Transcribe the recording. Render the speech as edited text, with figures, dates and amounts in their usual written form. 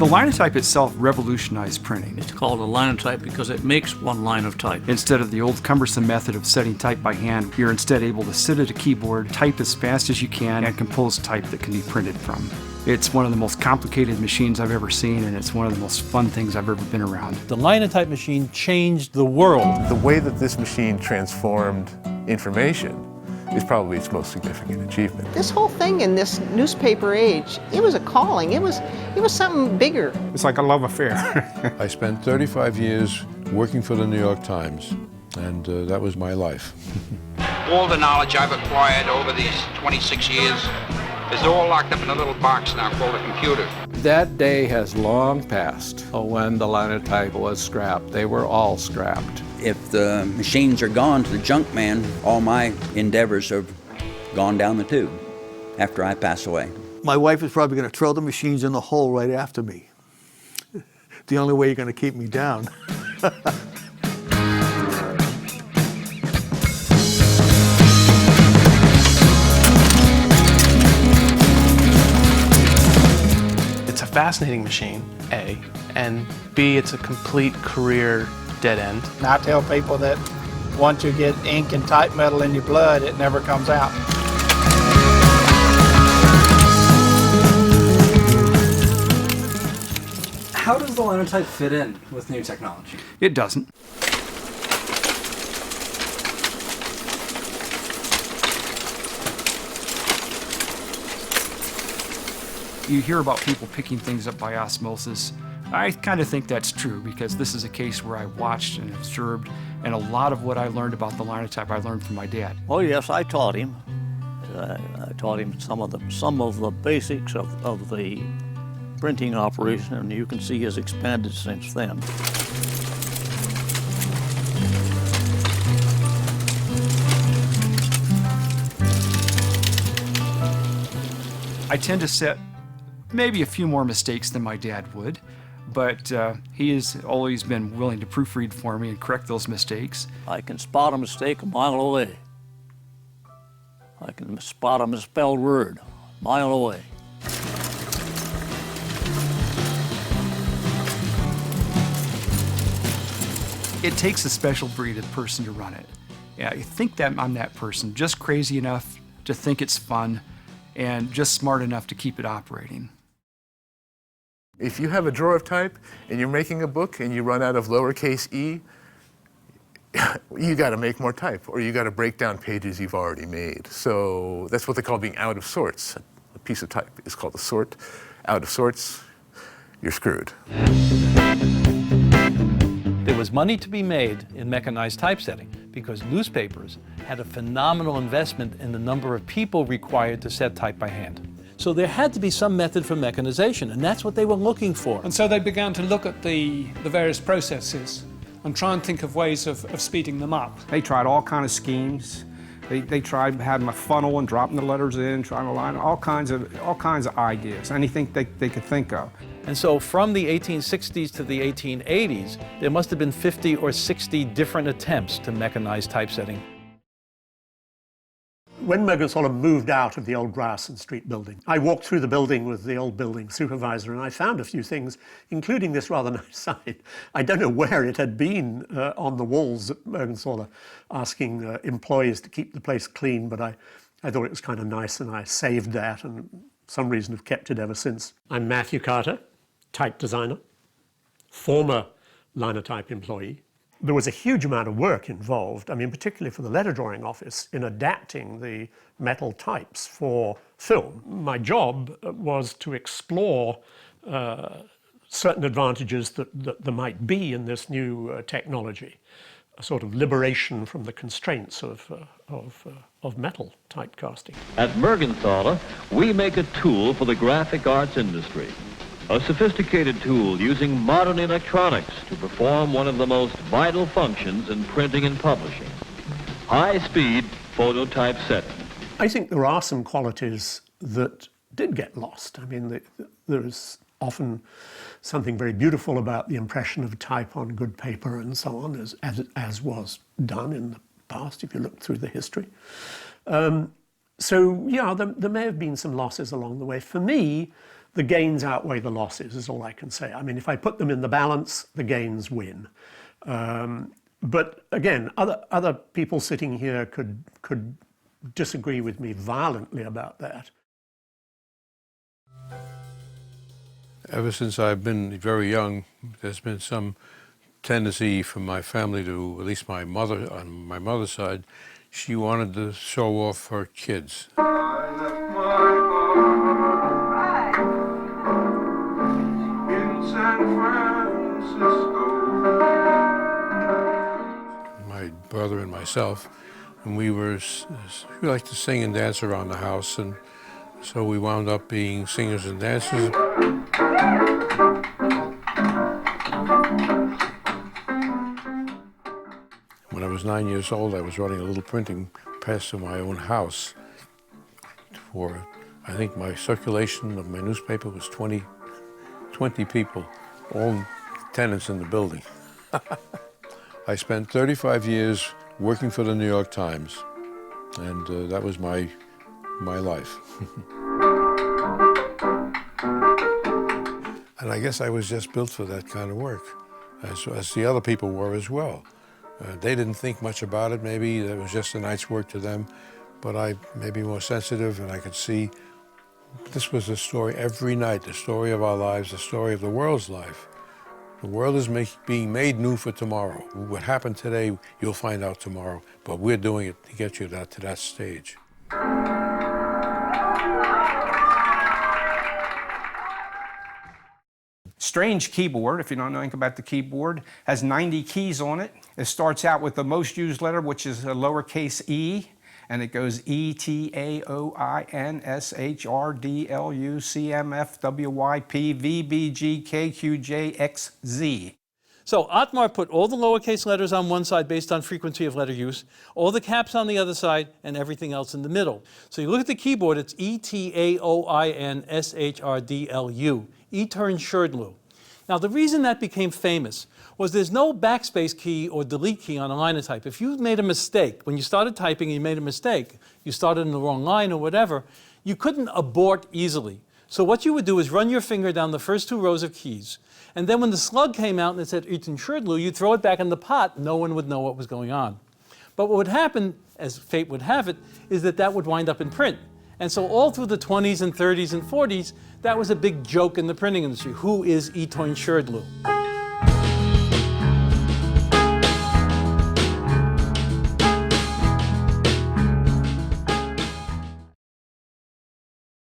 The Linotype itself revolutionized printing. It's called a linotype because it makes one line of type. Instead of the old cumbersome method of setting type by hand, you're instead able to sit at a keyboard, type as fast as you can, and compose type that can be printed from. It's one of the most complicated machines I've ever seen, and it's one of the most fun things I've ever been around. The Linotype machine changed the world. The way that this machine transformed information is probably its most significant achievement. This whole thing in this newspaper age, it was a calling. It was something bigger. It's like a love affair. I spent 35 years working for the New York Times, and that was my life. All the knowledge I've acquired over these 26 years is all locked up in a little box now called a computer. That day has long passed when the Linotype was scrapped. They were all scrapped. If the machines are gone to the junk man, all my endeavors have gone down the tube after I pass away. My wife is probably going to throw the machines in the hole right after me. The only way you're going to keep me down. It's a fascinating machine, A, and B, it's a complete career dead end. And I tell people that once you get ink and type metal in your blood, it never comes out. How does the Linotype fit in with new technology? It doesn't. You hear about people picking things up by osmosis. I kind of think that's true because this is a case where I watched and observed, and a lot of what I learned about the Linotype I learned from my dad. Oh yes, I taught him. I taught him some of the basics of the printing operation, and you can see he has expanded since then. I tend to set maybe a few more mistakes than my dad would, but he has always been willing to proofread for me and correct those mistakes. I can spot a mistake a mile away. I can spot a misspelled word a mile away. It takes a special breed of person to run it. Yeah, I think that I'm that person, just crazy enough to think it's fun and just smart enough to keep it operating. If you have a drawer of type and you're making a book and you run out of lowercase e, you got to make more type, or you got to break down pages you've already made. So that's what they call being out of sorts. A piece of type is called a sort. Out of sorts, you're screwed. There was money to be made in mechanized typesetting because newspapers had a phenomenal investment in the number of people required to set type by hand. So there had to be some method for mechanization, and that's what they were looking for. And so they began to look at the various processes and try and think of ways of speeding them up. They tried all kind of schemes. They tried having a funnel and dropping the letters in, trying to line all kinds of ideas, anything they could think of. And so from the 1860s to the 1880s, there must have been 50 or 60 different attempts to mechanize typesetting. When Mergenthaler moved out of the old Grierson Street building, I walked through the building with the old building supervisor, and I found a few things, including this rather nice sign. I don't know where it had been on the walls at Mergenthaler, asking employees to keep the place clean, but I thought it was kind of nice, and I saved that, and for some reason have kept it ever since. I'm Matthew Carter, type designer, former Linotype employee. There was a huge amount of work involved, I mean, particularly for the letter drawing office, in adapting the metal types for film. My job was to explore certain advantages that there might be in this new technology, a sort of liberation from the constraints of metal typecasting. At Mergenthaler, we make a tool for the graphic arts industry. A sophisticated tool using modern electronics to perform one of the most vital functions in printing and publishing. High-speed phototypesetting. I think there are some qualities that did get lost. I mean, there is often something very beautiful about the impression of type on good paper and so on, as was done in the past, if you look through the history. So, yeah, there may have been some losses along the way. For me, the gains outweigh the losses, is all I can say. I mean, if I put them in the balance, the gains win. But again, other people sitting here could disagree with me violently about that. Ever since I've been very young, there's been some tendency from my family to, at least my mother, on my mother's side, she wanted to show off her kids. My brother and myself, and we liked to sing and dance around the house, and so we wound up being singers and dancers. When I was 9 years old, I was running a little printing press in my own house. I think my circulation of my newspaper was 20 people, all tenants in the building. I spent 35 years working for the New York Times, and that was my life. And I guess I was just built for that kind of work, as the other people were as well. They didn't think much about it, maybe it was just a night's work to them, but I may be more sensitive, and I could see this was a story every night, the story of our lives, the story of the world's life. The world is being made new for tomorrow. What happened today, you'll find out tomorrow, but we're doing it to get you to that stage. Strange keyboard, if you don't know anything about the keyboard, has 90 keys on it. It starts out with the most used letter, which is a lowercase e, and it goes E, T, A, O, I, N, S, H, R, D, L, U, C, M, F, W, Y, P, V, B, G, K, Q, J, X, Z. So Ottmar put all the lowercase letters on one side based on frequency of letter use, all the caps on the other side, and everything else in the middle. So you look at the keyboard, it's E-T-A-O-I-N-S-H-R-D-L-U, Etern-Sherdlu. Now the reason that became famous was there's no backspace key or delete key on a Linotype. If you made a mistake, when you started typing and you made a mistake, you started in the wrong line or whatever, you couldn't abort easily. So what you would do is run your finger down the first two rows of keys, and then when the slug came out and it said Etern-Sherdlu, you'd throw it back in the pot, no one would know what was going on. But what would happen, as fate would have it, is that would wind up in print. And so all through the 20s and 30s and 40s, that was a big joke in the printing industry. Who is Etern-Sherdlu?